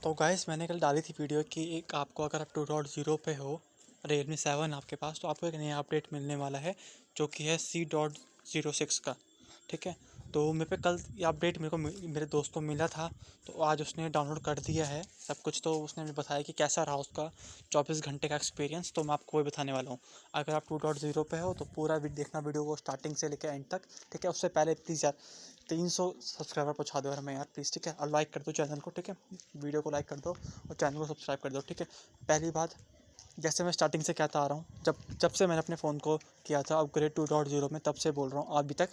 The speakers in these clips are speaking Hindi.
तो गाइस मैंने कल डाली थी वीडियो कि एक आपको अगर आप 2.0 पे हो Realme 7 आपके पास तो आपको एक नया अपडेट मिलने वाला है जो कि है C.06 का। ठीक है, तो मेरे पे कल ये अपडेट मेरे दोस्त को मिला था, तो आज उसने डाउनलोड कर दिया है सब कुछ। तो उसने मुझे बताया कि कैसा रहा उसका 24 घंटे का एक्सपीरियंस, तो मैं आपको वही बताने वाला हूँ। अगर आप 2.0 पे हो तो पूरा देखना वीडियो को स्टार्टिंग से लेकर एंड तक। ठीक है, उससे पहले प्लीज़ यार 300 सब्सक्राइबर पहुंचा दो यार मैं यार प्लीज़। ठीक है, और लाइक कर दो चैनल को। ठीक है, वीडियो को लाइक कर दो और चैनल को सब्सक्राइब कर दो। ठीक है, पहली बात, जैसे मैं स्टार्टिंग से कहता आ रहा हूँ, जब जब से मैंने अपने फ़ोन को किया था अपग्रेड 2.0 में, तब से बोल रहा हूँ अभी तक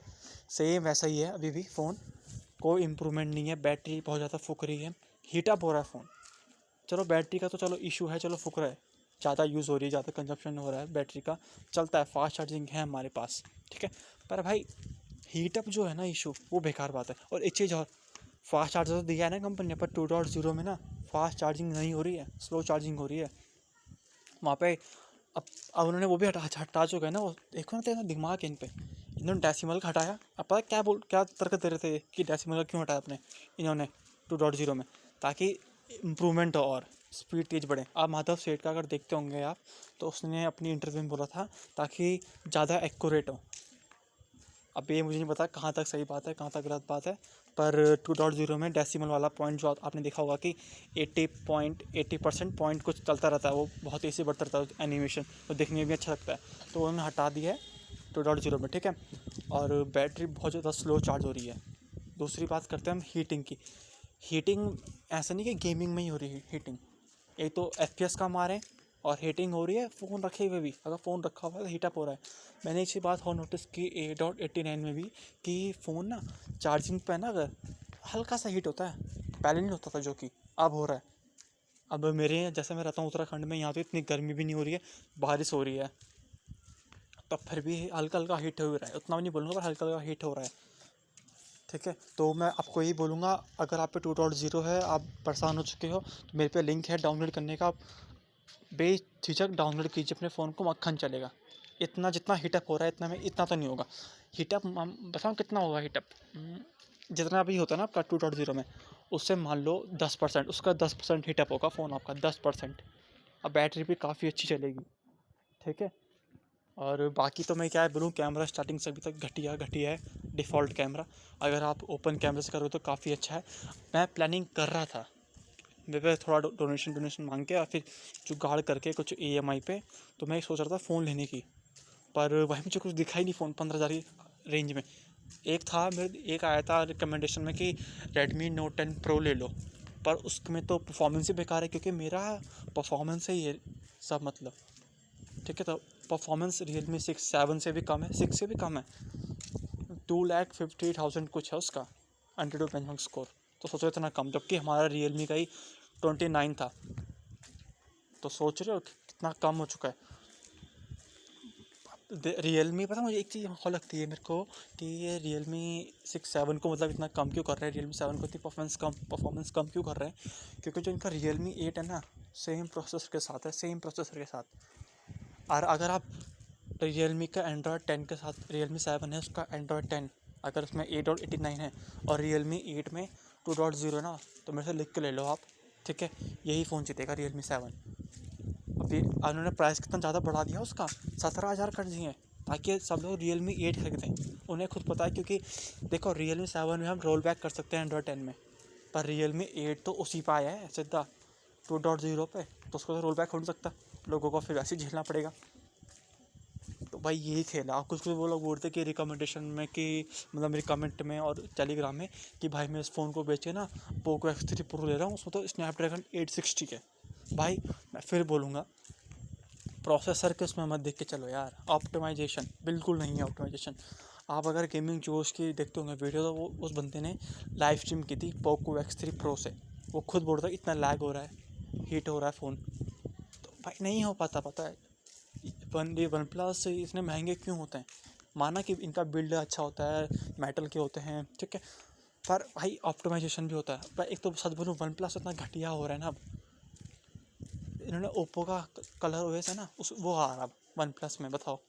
सेम वैसा ही है। अभी भी फ़ोन कोई इम्प्रूवमेंट नहीं है। बैटरी बहुत ज़्यादा फूक रही है, हीटअप हो रहा है फ़ोन। चलो बैटरी का तो चलो इशू है, चलो फूक रहा है, ज़्यादा यूज़ हो रही है, ज़्यादा कंजप्शन हो रहा है बैटरी का, चलता है, फास्ट चार्जिंग है हमारे पास। ठीक है, पर भाई हीटअप जो है ना इशू, वो बेकार बात है। और एक चीज़ और, फास्ट चार्जर तो दिया है ना कंपनी ने, पर 2.0 में ना फास्ट चार्जिंग नहीं हो रही है, स्लो चार्जिंग हो रही है वहाँ पे। अब उन्होंने वो भी हटा चुका है ना। वो देखो ना, तेरा दिमाग है इन पे। इन्होंने डेसिमल का हटाया। अब पता है क्या तर्क दे रहे थे कि डेसिमल का क्यों हटाया अपने इन्होंने 2.0 में, ताकि इम्प्रूवमेंट हो और स्पीड तेज बढ़े। आप माधव सेठ का अगर देखते होंगे आप, तो उसने अपनी इंटरव्यू में बोला था ताकि ज़्यादा एक्यूरेट हो। अब ये मुझे नहीं पता कहाँ तक सही बात है कहाँ तक गलत बात है, पर 2.0 में डेसिमल वाला पॉइंट जो आपने देखा होगा कि 80% पॉइंट कुछ चलता रहता है, वो बहुत तेज़ी से बढ़ता रहता है एनिमेशन, तो देखने में भी अच्छा लगता है। तो उन्होंने हटा दिया है 2.0 में। ठीक है, और बैटरी बहुत ज़्यादा स्लो चार्ज हो रही है। दूसरी बात करते हैं हम हीटिंग की। हीटिंग ऐसा नहीं कि गेमिंग में ही हो रही है हीटिंग, एक तो FPS कम आ रहे हैं और हीटिंग हो रही है फ़ोन रखे हुए भी। अगर फ़ोन रखा हुआ है तो हीटअप हो रहा है। मैंने एक बात और नोटिस की A.89 में भी, कि फ़ोन ना चार्जिंग पे ना अगर हल्का सा हीट होता है, पहले नहीं होता था जो कि अब हो रहा है। अब मेरे जैसे मैं रहता हूँ उत्तराखंड में, यहाँ तो इतनी गर्मी भी नहीं हो रही है, बारिश हो रही है, तब फिर भी हल्का हल्का हीट हो रहा है। उतना भी नहीं बोलूँगा, पर हल्का हल्का हीट हो रहा है। ठीक है, तो मैं आपको यही बोलूँगा, अगर आप पे 2.0 है, आप परेशान हो चुके हो, तो मेरे पे लिंक है डाउनलोड करने का। आप बेझिझक डाउनलोड कीजिए अपने फ़ोन को, मक्खन चलेगा। इतना जितना हीटअप हो रहा है इतना में इतना तो नहीं होगा। हीटअप बताऊँ कितना होगा हीटअप? जितना अभी होता है ना आपका 2.0 में, उससे मान लो 10%, उसका 10% हीटअप होगा फ़ोन आपका, 10%। अब बैटरी भी काफ़ी अच्छी चलेगी। ठीक है, और बाकी तो मैं क्या है बोलूँ, कैमरा स्टार्टिंग से अभी तक घटिया घटिया है। डिफ़ॉल्ट कैमरा, अगर आप ओपन कैमरे से करो तो काफ़ी अच्छा है। मैं प्लानिंग कर रहा था मेरे पे थोड़ा डोनेशन मांग के, और फिर जुगाड़ करके कुछ EMI पे, तो मैं सोच रहा था फ़ोन लेने की। पर वहीं मुझे कुछ दिखा ही नहीं फ़ोन 15,000 की रेंज में। एक आया था रिकमेंडेशन में कि Redmi Note 10 Pro ले लो, पर उसमें तो परफॉर्मेंस ही बेकार है, क्योंकि मेरा परफॉर्मेंस है ये सब मतलब। ठीक है, तो परफॉर्मेंस Realme 7 से भी कम है, 6 से भी कम है। 2,50,000 कुछ है उसका एंट्री बेंचमार्क स्कोर। तो सोचो इतना कम, जबकि हमारा Realme का ही 29 था। तो सोच रहे हो कितना कम हो चुका है। Realme, पता मुझे एक चीज़ और लगती है मेरे को, कि ये Realme 6 7 को मतलब इतना कम क्यों कर रहे हैं, Realme 7 को इतनी परफॉर्मेंस कम क्यों कर रहे हैं? क्योंकि जो इनका Realme 8 है ना, सेम प्रोसेसर के साथ है, सेम प्रोसेसर के साथ। और अगर आप Realme का Android 10 के साथ, Realme 7 है उसका Android 10, अगर उसमें 8.89 है और Realme 8 में 2.0 है ना, तो मेरे से लिख के ले लो आप। ठीक है, यही फ़ोन जीतेगा Realme 7। अभी उन्होंने प्राइस कितना ज़्यादा बढ़ा दिया उसका, 17,000 कर दिए हैं, ताकि सब लोग Realme 8 खरीदें। उन्हें खुद पता है, क्योंकि देखो Realme 7 में हम रोल बैक कर सकते हैं Android 10 में, पर Realme 8 तो उसी पर आया है सीधा 2.0 पे, तो उसको तो रोल बैक हो नहीं सकता, लोगों को फिर वैसे ही झेलना पड़ेगा। तो भाई यही खेल है। आप कुछ कुछ वो लोग बोलते कि रिकमेंडेशन में, कि मतलब मेरी कमेंट में और टेलीग्राम में, कि भाई मैं इस फ़ोन को बेच के ना पोको X3 Pro ले रहा हूँ, उसमें तो स्नैपड्रैगन 860 है। भाई मैं फिर बोलूँगा, प्रोसेसर के उसमें मत देख के चलो यार, ऑप्टिमाइजेशन बिल्कुल नहीं है ऑप्टिमाइजेशन। आप अगर गेमिंग जोश की देखते होंगे वीडियो, तो वो उस बंदे ने लाइव स्ट्रीम की थी पोको X3 Pro से, वो खुद बोल रहा है इतना लैग हो रहा है, हीट हो रहा है फ़ोन। तो भाई नहीं हो पाता, पता है। वन प्लस इतने महंगे क्यों होते हैं? माना कि इनका बिल्ड अच्छा होता है, मेटल के होते हैं, ठीक है, पर भाई ऑप्टिमाइजेशन भी होता है। पर एक तो सच बोलूँ, वन प्लस इतना घटिया हो रहा है ना अब। इन्होंने ओप्पो का कलर OS है ना, उस वो आ रहा वन प्लस में, बताओ।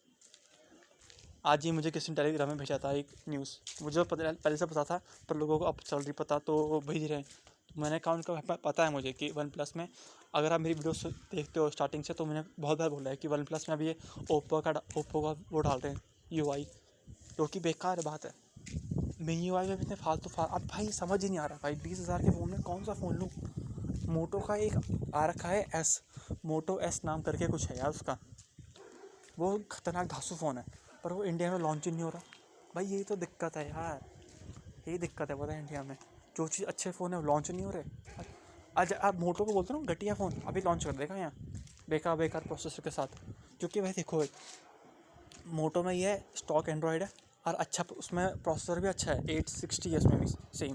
आज ही मुझे किसी ने टेलीग्राम में भेजा था एक न्यूज़, मुझे पहले से पता था, पर लोगों को अब चल रही पता, तो भेज रहे हैं। तो मैंने काउंट का पता है मुझे कि वन प्लस में, अगर आप मेरी वीडियो देखते हो स्टार्टिंग से, तो मैंने बहुत बार बोला है कि वन प्लस में अभी ये ओप्पो का वो डाल रहे हैं UI, जो कि बेकार बात है। MIUI में भी इतने अब भाई समझ ही नहीं आ रहा भाई, 20,000 के फ़ोन में कौन सा फ़ोन लूँ। मोटो का एक आ रखा है मोटो S नाम करके कुछ है यार उसका, वो खतरनाक धांसू फ़ोन है, पर वो इंडिया में लॉन्च ही नहीं हो रहा भाई। यही तो दिक्कत है यार, यही दिक्कत है पता है इंडिया में, जो चीज़ अच्छे फ़ोन है वो लॉन्च नहीं हो रहे। आज आप मोटो को बोलते हो ना घटिया फ़ोन, अभी लॉन्च कर देगा यहाँ बेकार प्रोसेसर के साथ। क्योंकि भाई देखो भाई, मोटो में ये स्टॉक एंड्रॉयड है और अच्छा उसमें प्रोसेसर भी अच्छा है, 860 है उसमें भी सेम,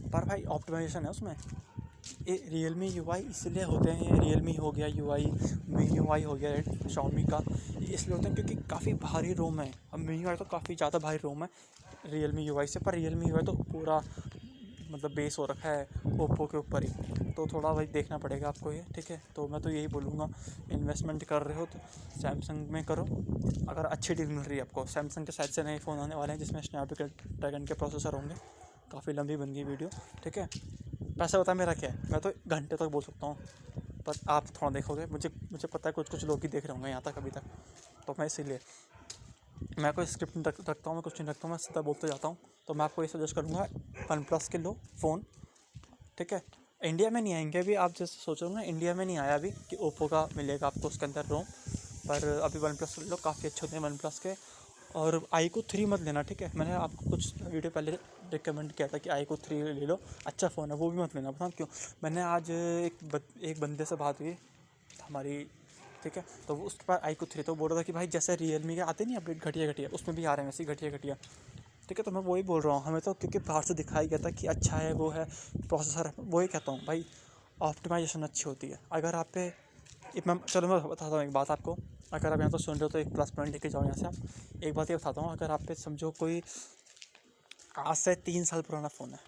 पर भाई ऑप्टिमाइजेशन है उसमें। ये Realme UI इसलिए होते हैं, ये Realme हो गया UI, MIUI हो गया Xiaomi का, ये इसलिए होते हैं क्योंकि काफ़ी भारी रोम है। अब MIUI तो काफ़ी ज़्यादा भारी रोम है Realme UI से, पर Realme UI तो पूरा मतलब बेस हो रखा है ओप्पो के ऊपर ही, तो थोड़ा भाई देखना पड़ेगा आपको ये, ठीक है। तो मैं तो यही बोलूँगा, इन्वेस्टमेंट कर रहे हो तो सैमसंग में करो, अगर अच्छी डील मिल रही है आपको। सैमसंग के साइड से नए फ़ोन आने वाले हैं जिसमें स्नैपड्रैगन के प्रोसेसर होंगे। काफ़ी लंबी बन गई वीडियो, ठीक है। पैसा बता मेरा क्या है, मैं तो घंटे तक बोल सकता हूँ, पर आप थोड़ा देखोगे, मुझे पता है कुछ लोग ही देख रहे होंगे यहाँ तक अभी तक, तो मैं इसीलिए मैं कोई स्क्रिप्ट नहीं रखता हूँ, मैं कुछ नहीं रखता हूँ, मैं सीधा बोलते जाता हूँ। तो मैं आपको ये सजेस्ट करूँगा, वन प्लस के लो फ़ोन, ठीक है। इंडिया में नहीं आएंगे अभी, आप जैसे सोच रहे हो ना, इंडिया में नहीं आया अभी कि ओप्पो का मिलेगा आपको उसके अंदर रोम, पर अभी वन प्लस लो, काफ़ी अच्छे होते हैं वन प्लस के। और iQOO 3 मत लेना, ठीक है। मैंने आपको कुछ वीडियो पहले रिकमेंड किया था कि iQOO 3 ले लो, अच्छा फ़ोन है, वो भी मत लेना। पता क्यों? मैंने आज एक बंदे से बात हुई हमारी, ठीक है, तो वो उसके पास iQOO 3, तो बोल रहा था कि भाई जैसे Realme के आते नहीं अपडेट घटिया उसमें भी आ रहे हैं वैसे घटिया, ठीक है। तो मैं वही बोल रहा हूँ, हमें तो क्योंकि बाहर से दिखाया गया था कि अच्छा है, वो है प्रोसेसर है, वही कहता हूँ भाई, ऑप्टिमाइजेशन अच्छी होती है। अगर आप पे चलो मैं बताता हूँ एक बात आपको, अगर आप यहाँ तो सुन रहे हो तो एक प्लस पॉइंट लेके जाओ यहाँ से आप। एक बात ये बताता हूँ, अगर आप पे समझो कोई आज से 3 साल पुराना फ़ोन है,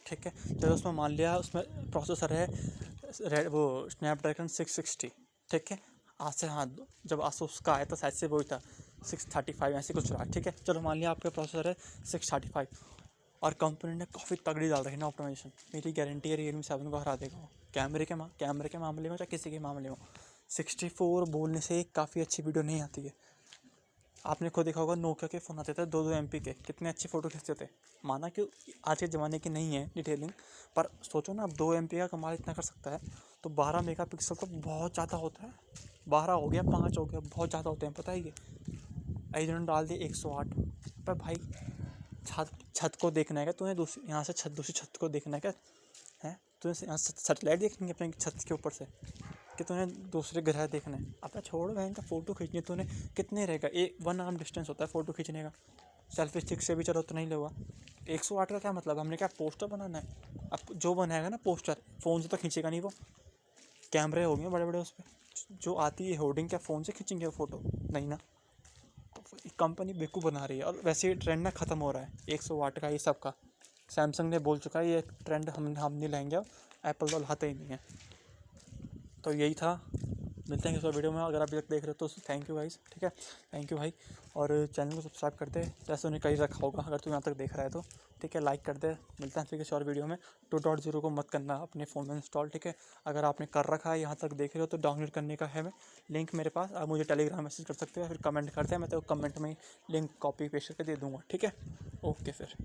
ठीक है, चलो उसमें मान लिया उसमें प्रोसेसर है वो स्नैपड्रैगन 660, ठीक है। आज से हाँ, जब आसूस का आया था शायद से वही था 635 ऐसे कुछ रहा, ठीक है। चलो मान लिया आपका प्रोसेसर है 635, और कंपनी ने काफ़ी तगड़ी डाल रखी ना ऑप्टिमाइजेशन, मेरी गारंटी है Realme 7 को हरा देगा वो। कैमरे के मामले में, चाहे किसी के मामले में, 64 बोलने से काफ़ी अच्छी वीडियो नहीं आती है। आपने खुद देखा होगा, नोकिया के फ़ोन आते थे 2-2 MP के, कितने अच्छे फ़ोटो खींचते थे। माना कि आज के ज़माने की नहीं है डिटेलिंग, पर सोचो ना, अब 2 MP का कमाल इतना कर सकता है, तो 12 मेगापिक्सल तो बहुत ज़्यादा होता है। 12 हो गया, 5 हो गया, बहुत ज़्यादा होते हैं, पता है ये। इन्होंने डाल दिए 108 पर। भाई छत को देखना है क्या तूने, यहाँ से दूसरी छत को देखना है क्या है, तूने यहाँ सेटेलाइट देखनी है अपने छत के ऊपर से, कि तूने दूसरे ग्रह देखना है। अब छोड़ बहन का फ़ोटो खींचनी है तूने, कितने रहेगा, 1 आर्म डिस्टेंस होता है फ़ोटो खींचने का, सेल्फी स्टिक से भी चलो तो नहीं लेगा। 108 का क्या मतलब, हमने क्या पोस्टर बनाना है? अब जो बनाएगा ना पोस्टर, फ़ोन से तो खींचेगा नहीं वो, कैमरे हो गए बड़े बड़े उस पर, जो आती है होर्डिंग, क्या फ़ोन से खींचेंगे वो फ़ोटो? नहीं ना। तो कंपनी बेवकूफ़ बना रही है, और वैसे ही ट्रेंड ना ख़त्म हो रहा है 108 का, ये सब का। सैमसंग ने बोल चुका है ये ट्रेंड हम नहीं लाएंगे, अब एप्पल तो लाते ही नहीं है। तो यही था, मिलते हैं किसी वीडियो में। अगर अभी तक देख रहे हो तो थैंक यू गाइस, ठीक है, थैंक यू भाई। और चैनल को सब्सक्राइब कर दे, जैसे उन्हें कहीं रखा होगा, अगर तू यहाँ तक देख रहा है तो, ठीक है, लाइक कर दे। मिलते हैं फिर किसी और वीडियो में। 2.0 को मत करना अपने फ़ोन में इंस्टॉल, ठीक है। अगर आपने कर रखा है, यहाँ तक देख रहे हो, तो डाउनलोड करने का है लिंक मेरे पास, आप मुझे टेलीग्राम मैसेज कर सकते हो, फिर कमेंट करते हैं, मैं तो कमेंट में लिंक कॉपी पेस्ट करके दे दूँगा, ठीक है। ओके फिर।